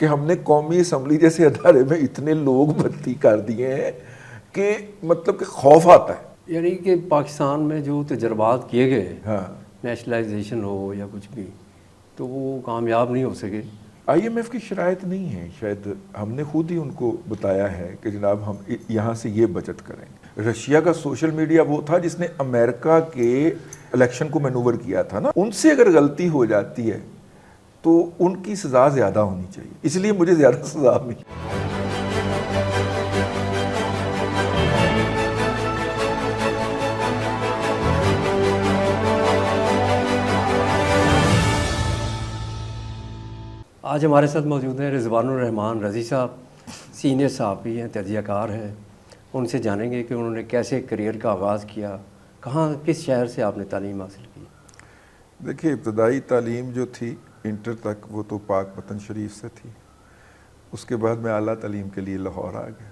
کہ ہم نے قومی اسمبلی جیسے ادارے میں اتنے لوگ بھرتی کر دیے ہیں کہ مطلب کہ خوف آتا ہے. یعنی کہ پاکستان میں جو تجربات کیے گئے ہاں نیشنلائزیشن ہو یا کچھ بھی تو وہ کامیاب نہیں ہو سکے. IMF کی شرائط نہیں ہے، شاید ہم نے خود ہی ان کو بتایا ہے کہ جناب ہم یہاں سے یہ بچت کریں گے. رشیا کا سوشل میڈیا وہ تھا جس نے امریکہ کے الیکشن کو مینوور کیا تھا نا، ان سے اگر غلطی ہو جاتی ہے تو ان کی سزا زیادہ ہونی چاہیے، اس لیے مجھے زیادہ سزا ملی. آج ہمارے ساتھ موجود ہیں رضوان الرحمان رضی صاحب، سینئر صحافی ہیں، تجزیہ کار ہیں. ان سے جانیں گے کہ انہوں نے کیسے کریئر کا آغاز کیا، کہاں کس شہر سے آپ نے تعلیم حاصل کی. دیکھیے ابتدائی تعلیم جو تھی انٹر تک وہ تو پاک وطن شریف سے تھی. اس کے بعد میں اعلیٰ تعلیم کے لیے لاہور آ گیا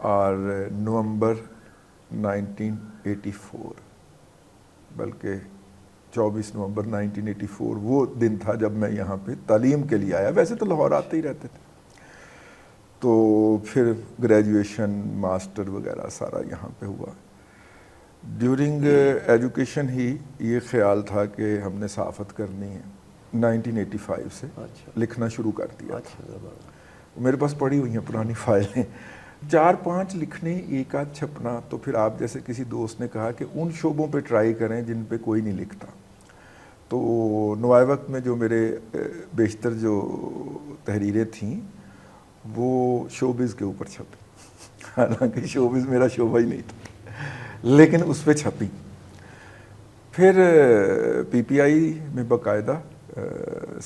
اور نومبر 1984 بلکہ 24 نومبر 1984 وہ دن تھا جب میں یہاں پہ تعلیم کے لیے آیا. ویسے تو لاہور آتے ہی رہتے تھے، تو پھر گریجویشن ماسٹر وغیرہ سارا یہاں پہ ہوا. ڈیورنگ ایجوکیشن ہی یہ خیال تھا کہ ہم نے صحافت کرنی ہے. 1985 سے لکھنا شروع کر دیا. میرے پاس پڑھی ہوئی ہیں پرانی فائلیں، 4-5 لکھنے، 1 چھپنا. تو پھر آپ جیسے کسی دوست نے کہا کہ ان شعبوں پہ ٹرائی کریں جن پہ کوئی نہیں لکھتا. تو نوائے وقت میں جو میرے بیشتر جو تحریریں تھیں وہ شوبز کے اوپر چھپی، حالانکہ شوبز میرا شعبہ ہی نہیں تھا، لیکن اس پہ چھپی. پھر PPI میں باقاعدہ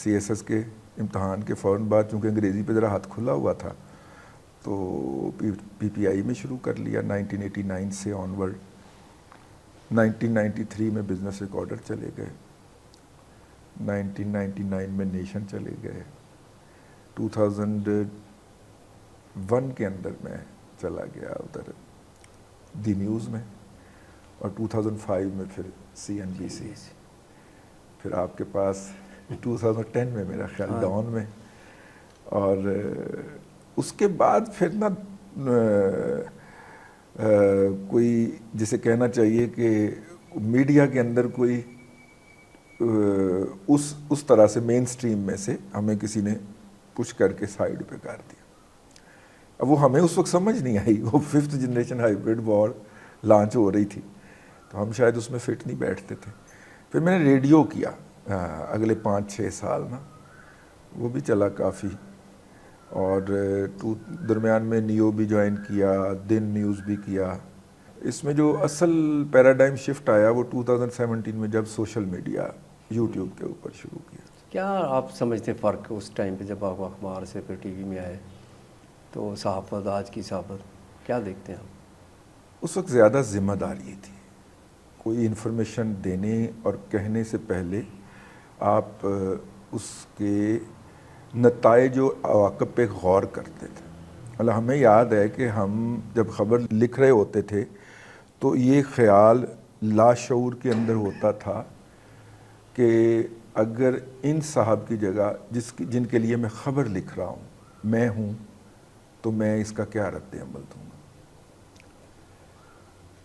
CSS کے امتحان کے فوراً بعد، چونکہ انگریزی پہ ذرا ہاتھ کھلا ہوا تھا، تو PPI میں شروع کر لیا 1989 سے آنورڈ. 1993 میں بزنس ریکارڈر چلے گئے، 1999 میں نیشن چلے گئے، 2001 کے اندر میں چلا گیا ادھر دی نیوز میں، اور 2005 میں پھر CNBC. پھر آپ کے پاس 2010 میں میرا خیال ڈان میں، اور اس کے بعد پھر نا کوئی جسے کہنا چاہیے کہ میڈیا کے اندر کوئی اس طرح سے مین سٹریم میں سے ہمیں کسی نے پش کر کے سائیڈ پہ کر دیا. اب وہ ہمیں اس وقت سمجھ نہیں آئی، وہ 5th جنریشن ہائیبرڈ وار لانچ ہو رہی تھی، تو ہم شاید اس میں فٹ نہیں بیٹھتے تھے. پھر میں نے ریڈیو کیا اگلے 5-6 سال نا، وہ بھی چلا کافی. اور درمیان میں نیو بھی جوائن کیا، دن نیوز بھی کیا. اس میں جو اصل پیراڈائم شفٹ آیا وہ 2017 میں جب سوشل میڈیا یوٹیوب کے اوپر شروع کیا. کیا آپ سمجھتے فرق اس ٹائم پہ جب آپ اخبار سے پھر TV میں آئے تو صحافت، آج کی صحافت کیا دیکھتے ہیں آپ؟ اس وقت زیادہ ذمہ داری تھی. کوئی انفارمیشن دینے اور کہنے سے پہلے آپ اس کے نتائج و عواقب پہ غور کرتے تھے. مطلب ہمیں یاد ہے کہ ہم جب خبر لکھ رہے ہوتے تھے تو یہ خیال لاشعور کے اندر ہوتا تھا کہ اگر ان صاحب کی جگہ جن کے لیے میں خبر لکھ رہا ہوں میں ہوں تو میں اس کا کیا رد عمل دوں گا.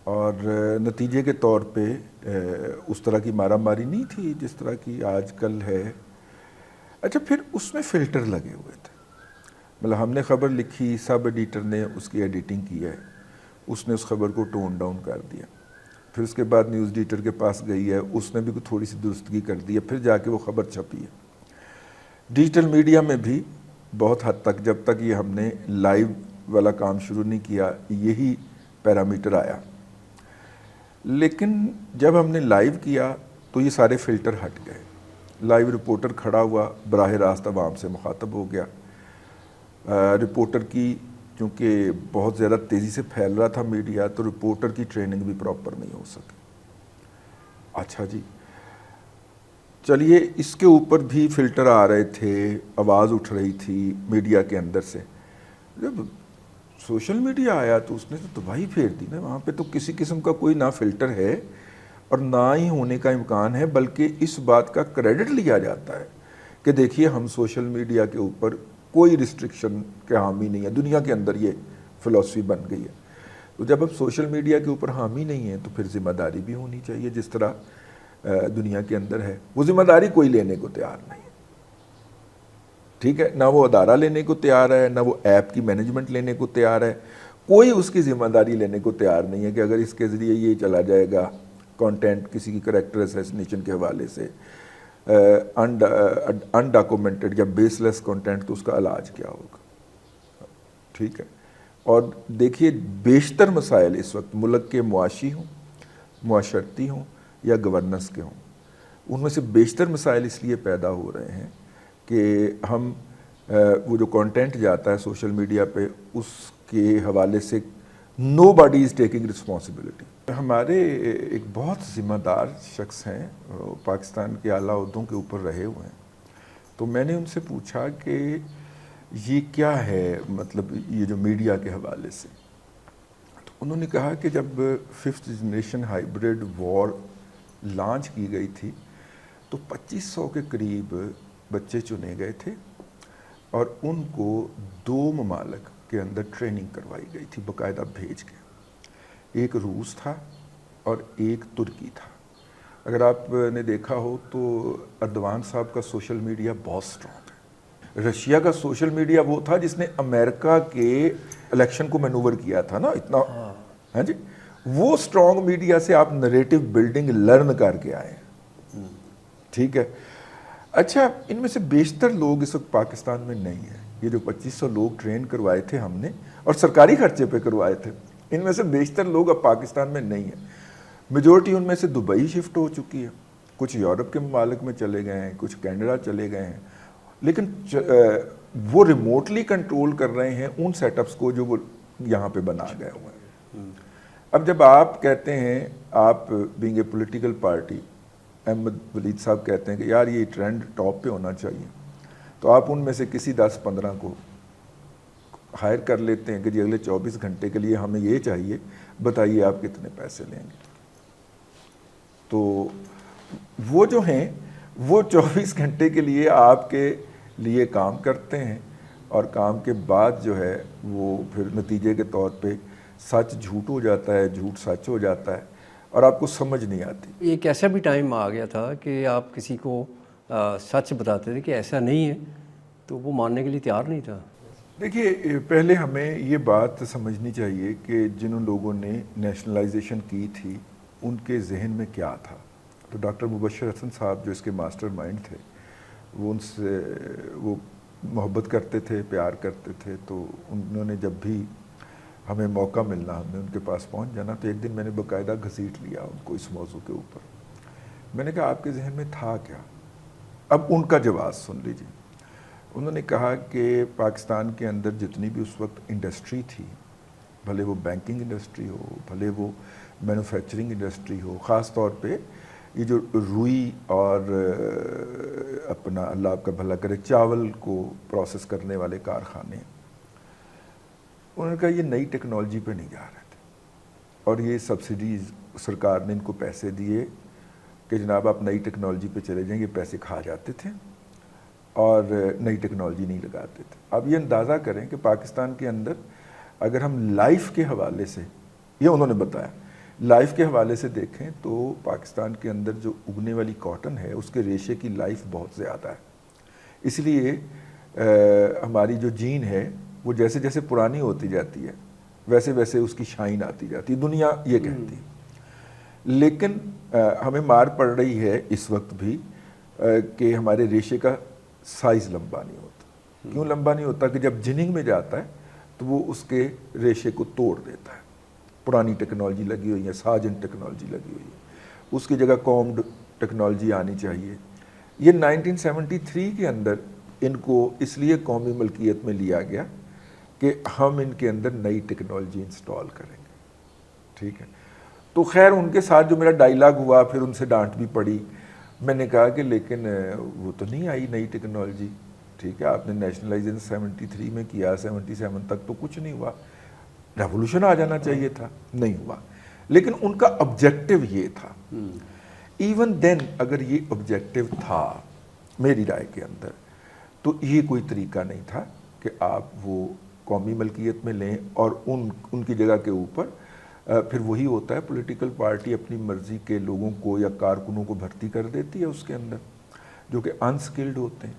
اور نتیجے کے طور پہ اس طرح کی مارا ماری نہیں تھی جس طرح کی آج کل ہے. اچھا پھر اس میں فلٹر لگے ہوئے تھے. مطلب ہم نے خبر لکھی، سب ایڈیٹر نے اس کی ایڈیٹنگ کی ہے، اس نے اس خبر کو ٹون ڈاؤن کر دیا. پھر اس کے بعد نیوز ایڈیٹر کے پاس گئی ہے، اس نے بھی تھوڑی سی درستگی کر دی ہے، پھر جا کے وہ خبر چھپی ہے. ڈیجیٹل میڈیا میں بھی بہت حد تک جب تک یہ ہم نے لائیو والا کام شروع نہیں کیا یہی پیرامیٹر آیا. لیکن جب ہم نے لائیو کیا تو یہ سارے فلٹر ہٹ گئے. لائیو رپورٹر کھڑا ہوا، براہ راست عوام سے مخاطب ہو گیا. رپورٹر کی چونکہ بہت زیادہ تیزی سے پھیل رہا تھا میڈیا، تو رپورٹر کی ٹریننگ بھی پراپر نہیں ہو سکی. اچھا جی چلیے، اس کے اوپر بھی فلٹر آ رہے تھے، آواز اٹھ رہی تھی میڈیا کے اندر سے. جب سوشل میڈیا آیا تو اس نے تو تباہی پھیر دی نا. وہاں پہ تو کسی قسم کا کوئی نہ فلٹر ہے اور نہ ہی ہونے کا امکان ہے، بلکہ اس بات کا کریڈٹ لیا جاتا ہے کہ دیکھیے ہم سوشل میڈیا کے اوپر کوئی ریسٹرکشن کے حامی نہیں ہے. دنیا کے اندر یہ فلسفی بن گئی ہے. تو جب اب سوشل میڈیا کے اوپر حامی نہیں ہے تو پھر ذمہ داری بھی ہونی چاہیے جس طرح دنیا کے اندر ہے. وہ ذمہ داری کوئی لینے کو تیار نہیں ہے. ٹھیک ہے, نہ وہ ادارہ لینے کو تیار ہے, نہ وہ ایپ کی مینجمنٹ لینے کو تیار ہے. کوئی اس کی ذمہ داری لینے کو تیار نہیں ہے کہ اگر اس کے ذریعے یہ چلا جائے گا کانٹینٹ کسی کی کریکٹر اسیسنیشن کے حوالے سے انڈاکومنٹڈ یا بیس لیس کانٹینٹ, تو اس کا علاج کیا ہوگا. ٹھیک ہے. اور دیکھیے بیشتر مسائل اس وقت ملک کے معاشی ہوں, معاشرتی ہوں یا گورننس کے ہوں, ان میں سے بیشتر مسائل اس لیے پیدا ہو رہے ہیں کہ ہم وہ جو کانٹینٹ جاتا ہے سوشل میڈیا پہ اس کے حوالے سے نو باڈی از ٹیکنگ رسپانسبلٹی. ہمارے ایک بہت ذمہ دار شخص ہیں, پاکستان کے اعلیٰ عہدوں کے اوپر رہے ہوئے ہیں. تو میں نے ان سے پوچھا کہ یہ کیا ہے, مطلب یہ جو میڈیا کے حوالے سے. تو انہوں نے کہا کہ جب 5th جنریشن ہائیبریڈ وار لانچ کی گئی تھی تو 2500 کے قریب بچے چنے گئے تھے اور ان کو 2 ممالک کے اندر ٹریننگ کروائی گئی تھی باقاعدہ بھیج کے. ایک روس تھا اور ایک ترکی تھا. اگر آپ نے دیکھا ہو تو اردوان صاحب کا سوشل میڈیا بہت سٹرونگ ہے. رشیا کا سوشل میڈیا وہ تھا جس نے امریکہ کے الیکشن کو مینوور کیا تھا نا اتنا. ہاں جی, وہ سٹرونگ میڈیا سے آپ نریٹو بلڈنگ لرن کر کے آئے ہیں. ٹھیک ہے. اچھا, ان میں سے بیشتر لوگ اس وقت پاکستان میں نہیں ہیں. یہ جو 2500 لوگ ٹرین کروائے تھے ہم نے اور سرکاری خرچے پہ کروائے تھے, ان میں سے بیشتر لوگ اب پاکستان میں نہیں ہیں. میجورٹی ان میں سے دبئی شفٹ ہو چکی ہے, کچھ یورپ کے ممالک میں چلے گئے ہیں, کچھ کینیڈا چلے گئے ہیں, لیکن وہ ریموٹلی کنٹرول کر رہے ہیں ان سیٹ اپس کو جو وہ یہاں پہ بنا گئے ہوئے ہیں. اب جب آپ کہتے ہیں, آپ being a political party, Ahmed Walid صاحب کہتے ہیں کہ یار یہ ٹرینڈ ٹاپ پہ ہونا چاہیے, تو آپ ان میں سے کسی 10-15 کو ہائر کر لیتے ہیں کہ جی اگلے 24 گھنٹے کے لیے ہمیں یہ چاہیے, بتائیے آپ کتنے پیسے لیں گے. تو وہ جو ہیں وہ 24 گھنٹے کے لیے آپ کے لیے کام کرتے ہیں اور کام کے بعد جو ہے وہ پھر نتیجے کے طور پہ سچ جھوٹ ہو جاتا ہے, جھوٹ سچ ہو جاتا ہے اور آپ کو سمجھ نہیں آتی. ایک ایسا بھی ٹائم آ گیا تھا کہ آپ کسی کو سچ بتاتے تھے کہ ایسا نہیں ہے تو وہ ماننے کے لیے تیار نہیں تھا. دیکھیے, پہلے ہمیں یہ بات سمجھنی چاہیے کہ جن لوگوں نے نیشنلائزیشن کی تھی ان کے ذہن میں کیا تھا. تو ڈاکٹر مبشر حسن صاحب جو اس کے ماسٹر مائنڈ تھے, وہ ان سے وہ محبت کرتے تھے, پیار کرتے تھے. تو انہوں نے جب بھی ہمیں موقع ملنا, ہم نے ان کے پاس پہنچ جانا, تو ایک دن میں نے باقاعدہ گھسیٹ لیا ان کو اس موضوع کے اوپر. میں نے کہا آپ کے ذہن میں تھا کیا؟ اب ان کا جواز سن لیجیے. انہوں نے کہا کہ پاکستان کے اندر جتنی بھی اس وقت انڈسٹری تھی, بھلے وہ بینکنگ انڈسٹری ہو, بھلے وہ مینوفیکچرنگ انڈسٹری ہو, خاص طور پہ یہ جو روئی اور اپنا اللہ آپ کا بھلا کرے چاول کو پروسیس کرنے والے کارخانے, انہوں نے کہا یہ نئی ٹیکنالوجی پہ نہیں جا رہے تھے اور یہ سبسڈیز سرکار نے ان کو پیسے دیے کہ جناب آپ نئی ٹیکنالوجی پہ چلے جائیں. یہ پیسے کھا جاتے تھے اور نئی ٹیکنالوجی نہیں لگاتے تھے. اب یہ اندازہ کریں کہ پاکستان کے اندر اگر ہم لائف کے حوالے سے, یہ انہوں نے بتایا, لائف کے حوالے سے دیکھیں تو پاکستان کے اندر جو اگنے والی کاٹن ہے اس کے ریشے کی لائف بہت زیادہ ہے. اس لیے ہماری جو جین ہے وہ جیسے جیسے پرانی ہوتی جاتی ہے ویسے ویسے اس کی شائن آتی جاتی ہے, دنیا یہ کہتی ہے. لیکن ہمیں مار پڑ رہی ہے اس وقت بھی کہ ہمارے ریشے کا سائز لمبا نہیں ہوتا. کیوں لمبا نہیں ہوتا؟ کہ جب جننگ میں جاتا ہے تو وہ اس کے ریشے کو توڑ دیتا ہے. پرانی ٹیکنالوجی لگی ہوئی ہے, ساجن ٹیکنالوجی لگی ہوئی ہے, اس کی جگہ کومڈ ٹیکنالوجی آنی چاہیے. یہ 1973 کے اندر ان کو اس لیے قومی ملکیت میں لیا گیا کہ ہم ان کے اندر نئی ٹیکنالوجی انسٹال کریں گے. ٹھیک ہے. تو خیر ان کے ساتھ جو میرا ڈائلاگ ہوا, پھر ان سے ڈانٹ بھی پڑی. میں نے کہا کہ لیکن وہ تو نہیں آئی نئی ٹیکنالوجی. ٹھیک ہے, آپ نے نیشنلائزیشن 73 میں کیا, 77 تک تو کچھ نہیں ہوا. ریولوشن آ جانا چاہیے تھا, نہیں ہوا. لیکن ان کا آبجیکٹو یہ تھا. ایون دین اگر یہ آبجیکٹو تھا میری رائے کے اندر تو یہ کوئی طریقہ نہیں تھا کہ آپ وہ قومی ملکیت میں لیں اور ان کی جگہ کے اوپر پھر وہی ہوتا ہے پولیٹیکل پارٹی اپنی مرضی کے لوگوں کو یا کارکنوں کو بھرتی کر دیتی ہے اس کے اندر جو کہ انسکلڈ ہوتے ہیں.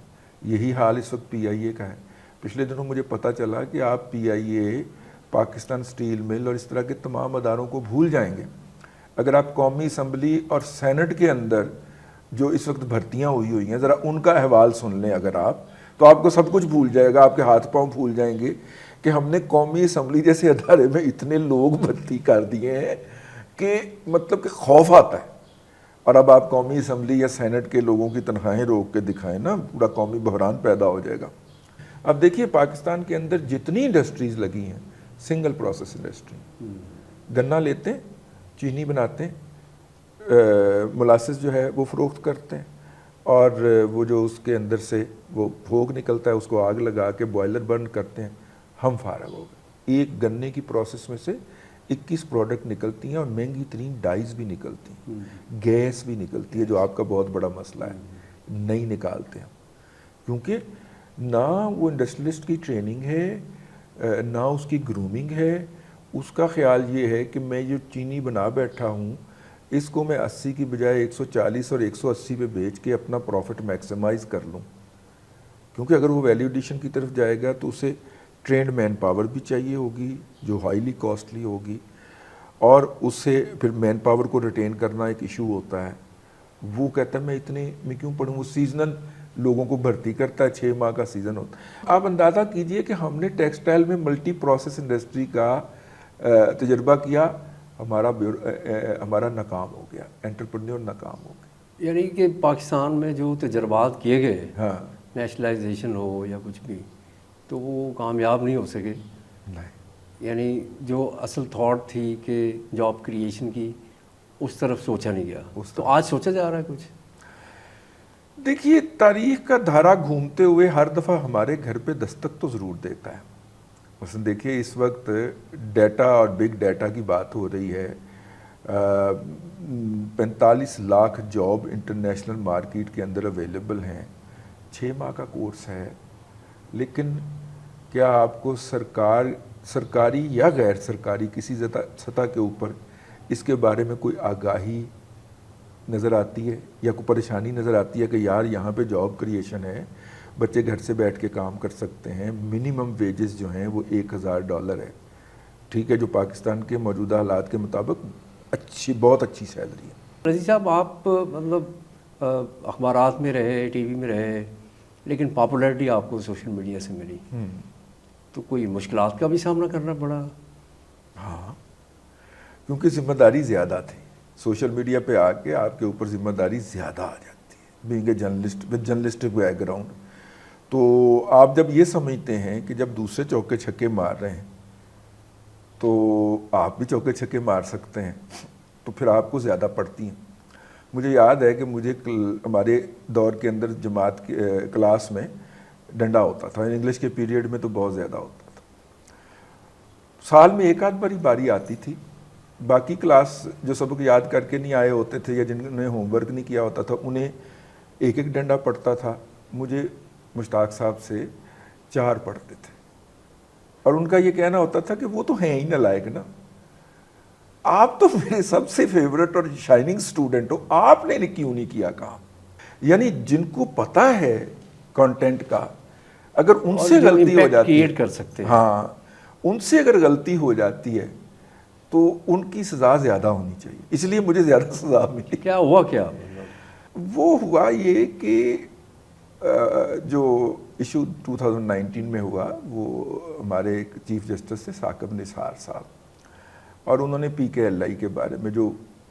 یہی حال اس وقت پی آئی اے کا ہے. پچھلے دنوں مجھے پتہ چلا کہ آپ پی آئی اے، پاکستان اسٹیل مل اور اس طرح کے تمام اداروں کو بھول جائیں گے. اگر آپ قومی اسمبلی اور سینٹ کے اندر جو اس وقت بھرتیاں ہوئی ہیں ذرا ان کا احوال سن لیں اگر آپ، تو آپ کو سب کچھ بھول جائے گا، آپ کے ہاتھ پاؤں بھول جائیں گے کہ ہم نے قومی اسمبلی جیسے ادارے میں اتنے لوگ بھرتی کر دیے ہیں کہ مطلب کہ خوف آتا ہے. اور اب آپ قومی اسمبلی یا سینٹ کے لوگوں کی تنخواہیں روک کے دکھائیں نا، پورا قومی بحران پیدا ہو جائے گا. اب دیکھیے پاکستان کے اندر جتنی انڈسٹریز لگی ہیں، سنگل پروسیس انڈسٹری، گنا لیتے ہیں، چینی بناتے ہیں، ملاسس جو ہے وہ فروخت کرتے ہیں، اور وہ جو اس کے اندر سے وہ پھوگ نکلتا ہے اس کو آگ لگا کے بوائلر برن کرتے ہیں. ہم فارغ ہو گئے. ایک گنے کی پروسیس میں سے 21 پروڈکٹ نکلتی ہیں اور مہنگی ترین ڈائز بھی نکلتی ہیں، گیس بھی نکلتی ہے جو آپ کا بہت بڑا مسئلہ ہے، نہیں نکالتے ہیں کیونکہ نہ وہ انڈسٹریلسٹ کی ٹریننگ ہے، نہ اس کی گرومنگ ہے. اس کا خیال یہ ہے کہ میں جو چینی بنا بیٹھا ہوں اس کو میں 80 کی بجائے 140 اور 180 پہ بیچ کے اپنا پروفٹ میکسیمائز کر لوں. کیونکہ اگر وہ ویلیو ایڈیشن کی طرف جائے گا تو اسے ٹرینڈ مین پاور بھی چاہیے ہوگی جو ہائیلی کاسٹلی ہوگی، اور اس سے پھر مین پاور کو ریٹین کرنا ایک ایشو ہوتا ہے. وہ کہتا ہے میں اتنے میں کیوں پڑھوں، وہ سیزنل لوگوں کو بھرتی کرتا ہے، 6 ماہ کا سیزن ہوتا ہے. آپ اندازہ کیجئے کہ ہم نے ٹیکسٹائل میں ملٹی پروسیس انڈسٹری کا تجربہ کیا، ہمارا ناکام ہو گیا، انٹرپرینیور ناکام ہو گیا. یعنی کہ پاکستان میں جو تجربات کیے گئے، ہاں نیشنلائزیشن ہو یا کچھ بھی، تو وہ کامیاب نہیں ہو سکے. نہیں، یعنی جو اصل تھاٹ تھی کہ جاب کریشن کی، اس طرف سوچا نہیں گیا. تو آج سوچا جا رہا ہے کچھ؟ دیکھیے تاریخ کا دھارا گھومتے ہوئے ہر دفعہ ہمارے گھر پہ دستک تو ضرور دیتا ہے. مثلا دیکھیے اس وقت ڈیٹا اور بگ ڈیٹا کی بات ہو رہی ہے. 45 لاکھ جاب انٹرنیشنل مارکیٹ کے اندر اویلیبل ہیں، 6 ماہ کا کورس ہے. لیکن کیا آپ کو سرکاری یا غیر سرکاری کسی سطح کے اوپر اس کے بارے میں کوئی آگاہی نظر آتی ہے یا کوئی پریشانی نظر آتی ہے کہ یار یہاں پہ جاب کریشن ہے، بچے گھر سے بیٹھ کے کام کر سکتے ہیں، منیمم ویجز جو ہیں وہ $1000 ہے، ٹھیک ہے، جو پاکستان کے موجودہ حالات کے مطابق بہت اچھی سیلری ہے. رضی صاحب، آپ مطلب اخبارات میں رہے، ٹی وی میں رہے، لیکن پاپولیرٹی آپ کو سوشل میڈیا سے ملی، تو کوئی مشکلات کا بھی سامنا کرنا پڑا؟ ہاں، کیونکہ ذمہ داری زیادہ تھی. سوشل میڈیا پہ آ کے آپ کے اوپر ذمہ داری زیادہ آ جاتی ہے، being a journalist with journalistic back ground. تو آپ جب یہ سمجھتے ہیں کہ جب دوسرے چوکے چھکے مار رہے ہیں تو آپ بھی چوکے چھکے مار سکتے ہیں، تو پھر آپ کو زیادہ پڑتی ہیں. مجھے یاد ہے کہ مجھے ہمارے دور کے اندر جماعت کے کلاس میں ڈنڈا ہوتا تھا، انگلش کے پیریڈ میں تو بہت زیادہ ہوتا تھا. سال میں ایک آدھ باری آتی تھی. باقی کلاس جو سبق یاد کر کے نہیں آئے ہوتے تھے یا جنہوں نے ہوم ورک نہیں کیا ہوتا تھا انہیں ایک ڈنڈا پڑتا تھا. مجھے مشتاق صاحب سے 4 پڑھتے تھے، اور ان کا یہ کہنا ہوتا تھا کہ وہ تو ہیں ہی نالائق نا، آپ تو میرے سب سے فیورٹ اور شائننگ سٹوڈنٹ ہو، آپ نے کیوں نہیں کیا کام. یعنی جن کو پتہ ہے کنٹینٹ کا، اگر ان سے غلطی ہو جاتی ہے، کر سکتے ہیں، ہاں ان سے اگر غلطی ہو جاتی ہے تو ان کی سزا زیادہ ہونی چاہیے. اس لیے مجھے زیادہ سزا ملی. کیا ہوا؟ کیا وہ ہوا یہ کہ جو ایشو 2019 میں ہوا وہ ہمارے ایک چیف جسٹس تھے ثاقب نثار صاحب، اور انہوں نے پی کے ایل آئی کے بارے میں جو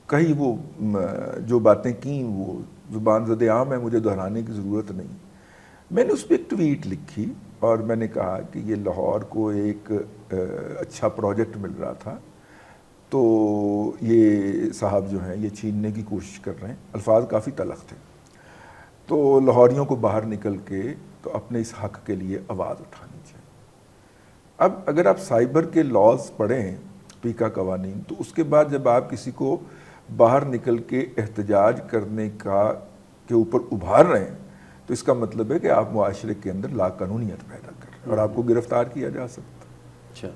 کہی، وہ جو باتیں کیں وہ زبان زد عام ہے، مجھے دہرانے کی ضرورت نہیں. میں نے اس پہ ایک ٹویٹ لکھی اور میں نے کہا کہ یہ لاہور کو ایک اچھا پروجیکٹ مل رہا تھا، تو یہ صاحب جو ہیں یہ چھیننے کی کوشش کر رہے ہیں. الفاظ کافی تلخ تھے. تو لاہوریوں کو باہر نکل کے تو اپنے اس حق کے لیے آواز اٹھانی چاہیے. اب اگر آپ سائبر کے لاز پڑھیں، پیکا قوانین، تو اس کے بعد جب آپ کسی کو باہر نکل کے احتجاج کرنے کے اوپر ابھار رہے ہیں تو اس کا مطلب ہے کہ آپ معاشرے کے اندر لا قانونیت پیدا کر رہے ہیں اور آپ کو گرفتار کیا جا سکتا. اچھا.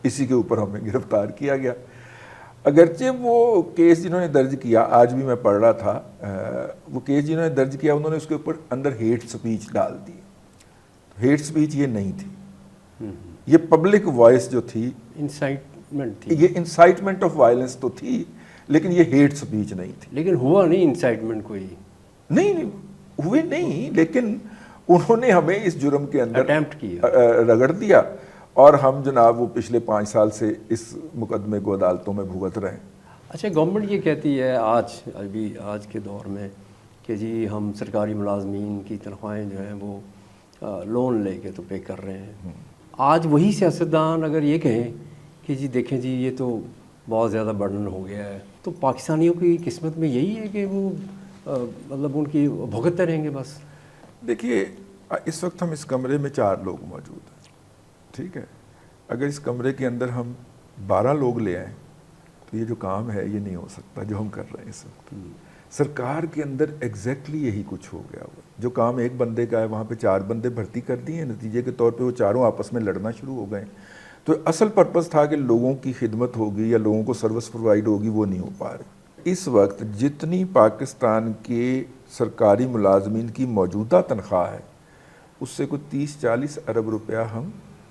اسی کے اوپر ہمیں گرفتار کیا گیا. اگرچہ وہ کیس جنہوں نے درج کیا، آج بھی میں پڑھ رہا تھا، وہ کیس جنہوں نے درج کیا انہوں نے اس کے اوپر اندر ہیٹ سپیچ ڈال دی. ہیٹ سپیچ یہ نہیں تھی، یہ پبلک وائس جو تھی، انسائٹمنٹ تھی. یہ انسائٹمنٹ آف وائلنس تو تھی، لیکن یہ ہیٹ سپیچ نہیں تھی. لیکن ہوا نہیں انسائٹمنٹ کوئی. نہیں ہوئے نہیں، لیکن انہوں نے ہمیں اس جرم کے اندر اٹیمپٹ کیا، رگڑ دیا، اور ہم جناب وہ پچھلے 5 سال سے اس مقدمے کو عدالتوں میں بھگت رہے ہیں. اچھا. گورنمنٹ یہ کہتی ہے آج کے دور میں کہ جی ہم سرکاری ملازمین کی تنخواہیں جو ہیں وہ لون لے کے تو پے کر رہے ہیں. آج وہی سیاستدان اگر یہ کہیں کہ جی دیکھیں جی یہ تو بہت زیادہ برڈن ہو گیا ہے، تو پاکستانیوں کی قسمت میں یہی ہے کہ وہ مطلب ان کی بھگتتے رہیں گے بس. دیکھیے اس وقت ہم اس کمرے میں 4 لوگ موجود ہیں، ٹھیک ہے. اگر اس کمرے کے اندر ہم 12 لوگ لے آئیں تو یہ جو کام ہے یہ نہیں ہو سکتا جو ہم کر رہے ہیں اس وقت. سرکار کے اندر ایگزیکٹلی یہی کچھ ہو گیا ہوا. جو کام ایک بندے کا ہے وہاں پہ 4 بندے بھرتی کر دیے، نتیجے کے طور پہ وہ چاروں آپس میں لڑنا شروع ہو گئے. تو اصل پرپس تھا کہ لوگوں کی خدمت ہوگی یا لوگوں کو سروس پرووائڈ ہوگی، وہ نہیں ہو پا رہی. اس وقت جتنی پاکستان کے سرکاری ملازمین کی موجودہ تنخواہ ہے اس سے کوئی 30-40 ارب روپیہ ہم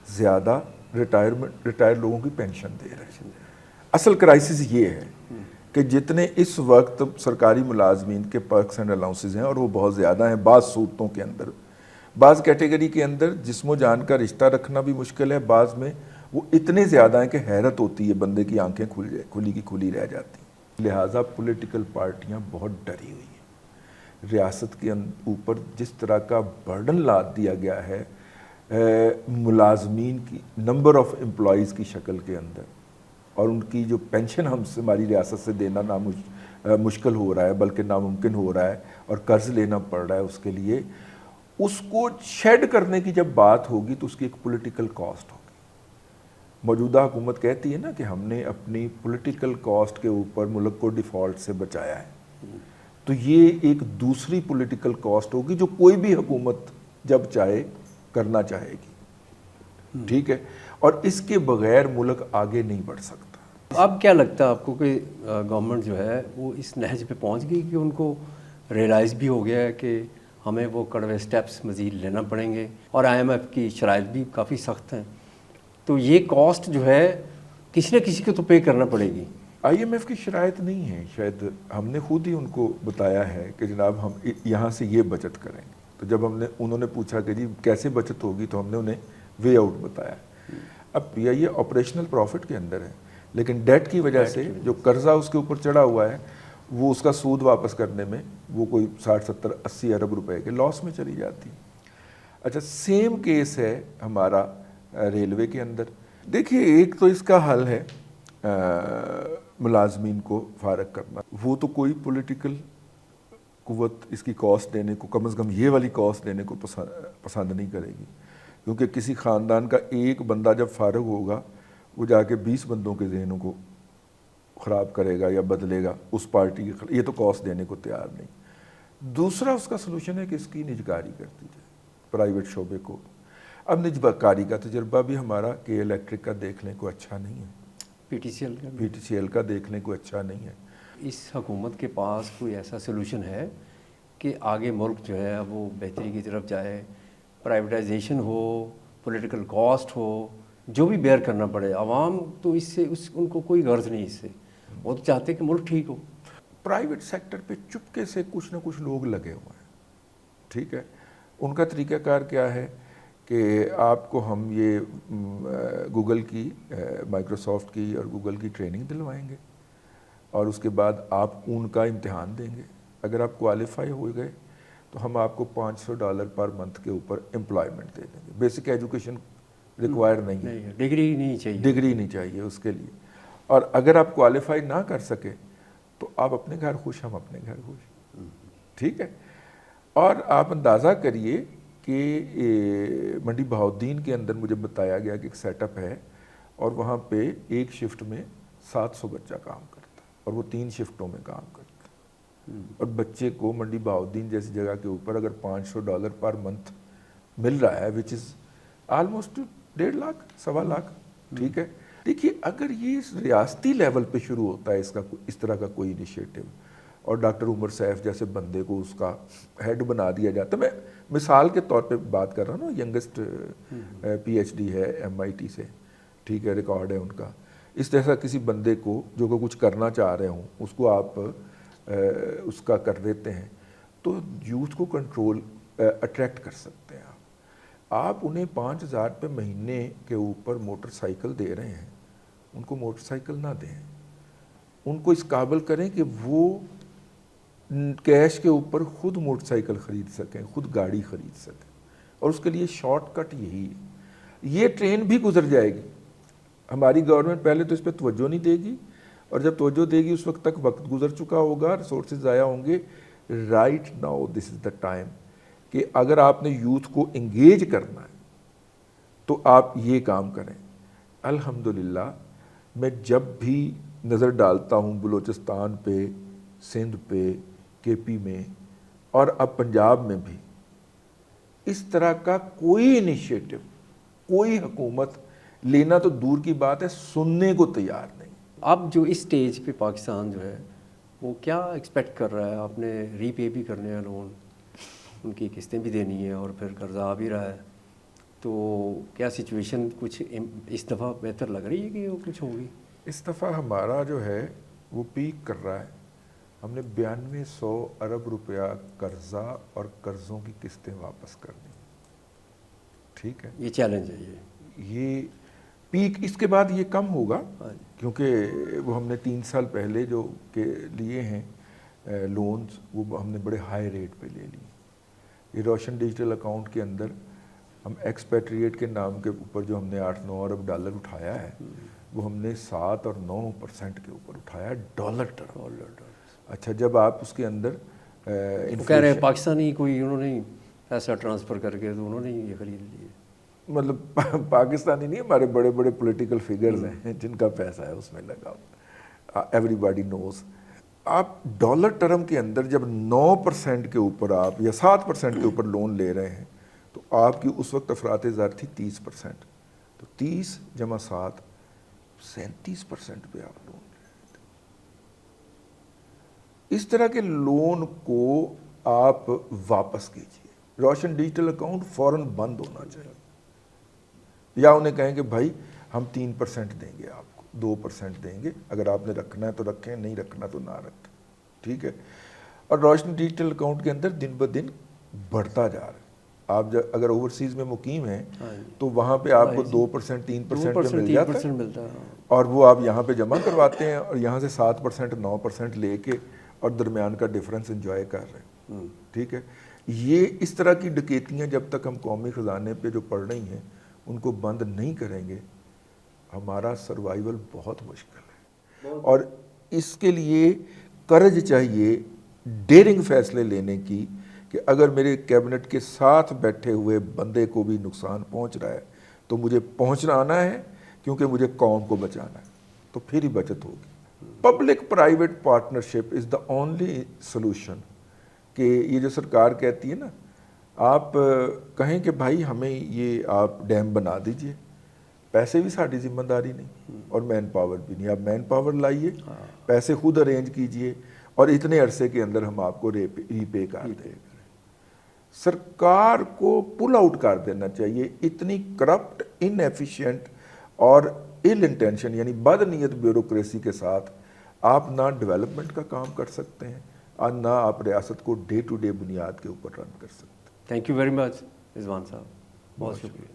زیادہ ریٹائر لوگوں کی پینشن دے رہے ہیں. اصل کرائسس یہ ہے کہ جتنے اس وقت سرکاری ملازمین کے پرکس اینڈ الاؤنسز ہیں، اور وہ بہت زیادہ ہیں، بعض صورتوں کے اندر، بعض کیٹیگری کے اندر جسم و جان کا رشتہ رکھنا بھی مشکل ہے، بعض میں وہ اتنے زیادہ ہیں کہ حیرت ہوتی ہے، بندے کی آنکھیں کھلی کی کھلی رہ جاتی ہیں. لہٰذا پولیٹیکل پارٹیاں بہت ڈری ہوئی ہیں. ریاست کے اوپر جس طرح کا برڈن لاد دیا گیا ہے ملازمین کی نمبر آف امپلائیز کی شکل کے اندر، اور ان کی جو پینشن ہماری ریاست سے دینا مشکل ہو رہا ہے، بلکہ ناممکن ہو رہا ہے، اور قرض لینا پڑ رہا ہے اس کے لیے، اس کو شیڈ کرنے کی جب بات ہوگی تو اس کی ایک پولیٹیکل کاسٹ ہوگی. موجودہ حکومت کہتی ہے نا کہ ہم نے اپنی پولیٹیکل کاسٹ کے اوپر ملک کو ڈیفالٹ سے بچایا ہے، تو یہ ایک دوسری پولیٹیکل کاسٹ ہوگی جو کوئی بھی حکومت جب چاہے کرنا چاہے گی. ٹھیک ہے، اور اس کے بغیر ملک آگے نہیں بڑھ سکتا. اب کیا لگتا ہے آپ کو کہ گورنمنٹ جو ہے وہ اس نہج پہ پہنچ گئی کہ ان کو ریئلائز بھی ہو گیا ہے کہ ہمیں وہ کڑوے سٹیپس مزید لینا پڑیں گے، اور IMF کی شرائط بھی کافی سخت ہیں، تو یہ کاسٹ جو ہے کسی نہ کسی کو تو پے کرنا پڑے گی. IMF کی شرائط نہیں ہے، شاید ہم نے خود ہی ان کو بتایا ہے کہ جناب ہم یہاں سے یہ بچت کریں گے. تو جب انہوں نے پوچھا کہ جی کیسے بچت ہوگی تو ہم نے انہیں وے آؤٹ بتایا. اب یہ آپریشنل پروفٹ کے اندر ہے، لیکن ڈیٹ کی وجہ سے جو قرضہ اس کے اوپر چڑھا ہوا ہے وہ اس کا سود واپس کرنے میں وہ کوئی 60-70-80 ارب روپے کے لاس میں چلی جاتی. اچھا سیم کیس ہے ہمارا ریلوے کے اندر. دیکھیے ایک تو اس کا حل ہے ملازمین کو فارغ کرنا، وہ تو کوئی پولیٹیکل قوت اس کی کاسٹ دینے کو، کم از کم یہ والی کاسٹ دینے کو پسند نہیں کرے گی، کیونکہ کسی خاندان کا ایک بندہ جب فارغ ہوگا وہ جا کے 20 بندوں کے ذہنوں کو خراب کرے گا یا بدلے گا اس پارٹی کے خلاف. یہ تو کاسٹ دینے کو تیار نہیں. دوسرا اس کا سلوشن ہے کہ اس کی نجکاری کر دی جائے پرائیویٹ شعبے کو. اب نجکاری کا تجربہ بھی ہمارا کہ الیکٹرک کا دیکھنے کو اچھا نہیں ہے، PTCL کا دیکھنے کو اچھا نہیں ہے. اس حکومت کے پاس کوئی ایسا سلوشن ہے کہ آگے ملک جو ہے وہ بہتری کی طرف جائے، پرائیویٹائزیشن ہو، پولیٹیکل کاسٹ ہو، جو بھی بیئر کرنا پڑے؟ عوام تو اس سے ان کو کوئی غرض نہیں، اس سے وہ تو چاہتے کہ ملک ٹھیک ہو. پرائیویٹ سیکٹر پہ چپکے سے کچھ نہ کچھ لوگ لگے ہوئے ہیں. ٹھیک ہے، ان کا طریقہ کار کیا ہے کہ آپ کو ہم یہ گوگل کی، مائکروسافٹ کی اور گوگل کی ٹریننگ دلوائیں گے، اور اس کے بعد آپ ان کا امتحان دیں گے. اگر آپ کوالیفائی ہو گئے تو ہم آپ کو $500 پر منتھ کے اوپر امپلائمنٹ دے دیں گے. بیسک ایجوکیشن ریکوائر نہیں ہے، ڈگری نہیں چاہیے اس کے لیے. اور اگر آپ کوالیفائی نہ کر سکے تو آپ اپنے گھر خوش، ہم اپنے گھر خوش. ٹھیک ہے، اور آپ اندازہ کریے کہ منڈی بہاؤالدین کے اندر مجھے بتایا گیا کہ ایک سیٹ اپ ہے، اور وہاں پہ ایک شفٹ میں 700 بچہ کام کرتا ہے، اور وہ 3 شفٹوں میں کام کرتا ہے. اور بچے کو منڈی بہاؤدین جیسی جگہ کے اوپر اگر $500 پر منتھ مل رہا ہے وچ از آلموسٹ 1.5 لاکھ 1.25 لاکھ، ٹھیک ہے. دیکھیے اگر یہ ریاستی لیول پہ شروع ہوتا ہے اس طرح کا کوئی انیشیٹو اور ڈاکٹر عمر سیف جیسے بندے کو اس کا ہیڈ بنا دیا جاتا، میں مثال کے طور پہ بات کر رہا ہوں نا، ینگسٹ PhD ہے MIT سے، ٹھیک ہے، ریکارڈ ہے ان کا. اس طرح کسی بندے کو جو کہ کچھ کرنا چاہ رہے ہوں اس کو آپ اس کا کر دیتے ہیں تو یوتھ کو کنٹرول اٹریکٹ کر سکتے ہیں. آپ انہیں 5,000 روپے مہینے کے اوپر موٹر سائیکل دے رہے ہیں، ان کو موٹر سائیکل نہ دیں، ان کو اس قابل کریں کہ وہ کیش کے اوپر خود موٹر سائیکل خرید سکیں، خود گاڑی خرید سکیں. اور اس کے لیے شارٹ کٹ یہی ہے. یہ ٹرین بھی گزر جائے گی، ہماری گورنمنٹ پہلے تو اس پہ توجہ نہیں دے گی، اور جب توجہ دے گی اس وقت تک وقت گزر چکا ہوگا، ریسورسز ضائع ہوں گے. Right now this is the time کہ اگر آپ نے یوتھ کو انگیج کرنا ہے تو آپ یہ کام کریں. الحمدللہ میں جب بھی نظر ڈالتا ہوں بلوچستان پہ، سندھ پہ، KP میں اور اب پنجاب میں بھی، اس طرح کا کوئی انیشیٹو کوئی حکومت لینا تو دور کی بات ہے، سننے کو تیار نہیں. اب جو اس سٹیج پہ پاکستان جو ہے وہ کیا ایکسپیکٹ کر رہا ہے؟ آپ نے ری پے بھی کرنے ہیں لون، ان کی قسطیں بھی دینی ہے اور پھر قرضہ آ بھی رہا ہے، تو کیا سچویشن کچھ اس دفعہ بہتر لگ رہی ہے کہ وہ کچھ ہوگی؟ اس دفعہ ہمارا جو ہے وہ پیک کر رہا ہے. ہم نے 9200 ارب روپیہ قرضہ اور قرضوں کی قسطیں واپس کر دیں. ٹھیک ہے، یہ چیلنج ہے یہ پیک. اس کے بعد یہ کم ہوگا ہاں. کیونکہ وہ ہم نے 3 سال پہلے جو کہ لیے ہیں لونز، وہ ہم نے بڑے ہائی ریٹ پہ لے لیے. یہ روشن ڈیجیٹل اکاؤنٹ کے اندر ہم ایکسپیٹریٹ کے نام کے اوپر جو ہم نے 8-9 ارب ڈالر اٹھایا ہے، وہ ہم نے 7 اور 9% کے اوپر اٹھایا ڈالر ٹرم. اچھا، جب آپ اس کے اندر وہ کہہ رہے ہیں پاکستانی کوئی انہوں نے پیسہ ٹرانسفر کر کے تو انہوں نے یہ خرید لیے، مطلب پاکستانی نہیں، ہمارے بڑے بڑے پولیٹیکل فگرز ہیں جن کا پیسہ ہے اس میں لگا ہوا. ایوری باڈی نوز. آپ ڈالر ٹرم کے اندر جب 9% کے اوپر آپ یا 7% کے اوپر لون لے رہے ہیں تو آپ کی اس وقت افراط زر تھی 30%. تو 30 جمع 7 37% پہ آپ لون لے رہے تھے. اس طرح کے لون کو آپ واپس کیجئے. روشن ڈیجیٹل اکاؤنٹ فوراً بند ہونا چاہیے، یا انہیں کہیں کہ بھائی ہم 3% دیں گے آپ کو، 2% دیں گے، اگر آپ نے رکھنا ہے تو رکھیں، نہیں رکھنا تو نہ رکھیں. ٹھیک ہے. اور روشن ڈیجیٹل اکاؤنٹ کے اندر دن بدن بڑھتا جا رہا ہے. آپ اگر اوورسیز میں مقیم ہیں تو وہاں پہ آپ کو 2% 3% پہ مل جاتا ہے، اور وہ آپ یہاں پہ جمع کرواتے ہیں اور یہاں سے 7% 9% لے کے اور درمیان کا ڈفرنس انجوائے کر رہے ہیں. ٹھیک ہے. یہ اس طرح کی ڈکیتیاں جب تک ہم قومی خزانے پہ جو پڑ رہی ہیں ان کو بند نہیں کریں گے، ہمارا سروائیول بہت مشکل ہے. اور اس کے لیے کرج چاہیے، ڈیرنگ فیصلے لینے کی، کہ اگر میرے کیبنٹ کے ساتھ بیٹھے ہوئے بندے کو بھی نقصان پہنچ رہا ہے تو مجھے پہنچنا آنا ہے، کیونکہ مجھے قوم کو بچانا ہے، تو پھر ہی بچت ہوگی. Public private partnership is the only solution. کہ یہ جو سرکار کہتی ہے نا، آپ کہیں کہ بھائی ہمیں یہ آپ ڈیم بنا دیجئے، پیسے بھی ساری ذمہ داری نہیں اور مین پاور بھی نہیں، آپ مین پاور لائیے، پیسے خود ارینج کیجئے اور اتنے عرصے کے اندر ہم آپ کو ری پے کر دیں. سرکار کو پل آؤٹ کر دینا چاہیے. اتنی کرپٹ، ان ایفیشینٹ اور ال انٹینشن یعنی بد نیت بیوروکریسی کے ساتھ آپ نہ ڈیولپمنٹ کا کام کر سکتے ہیں اور نہ آپ ریاست کو ڈے ٹو ڈے بنیاد کے اوپر رن کر سکتے ہیں. تھینک یو ویری مچ رضوان صاحب، بہت شکریہ.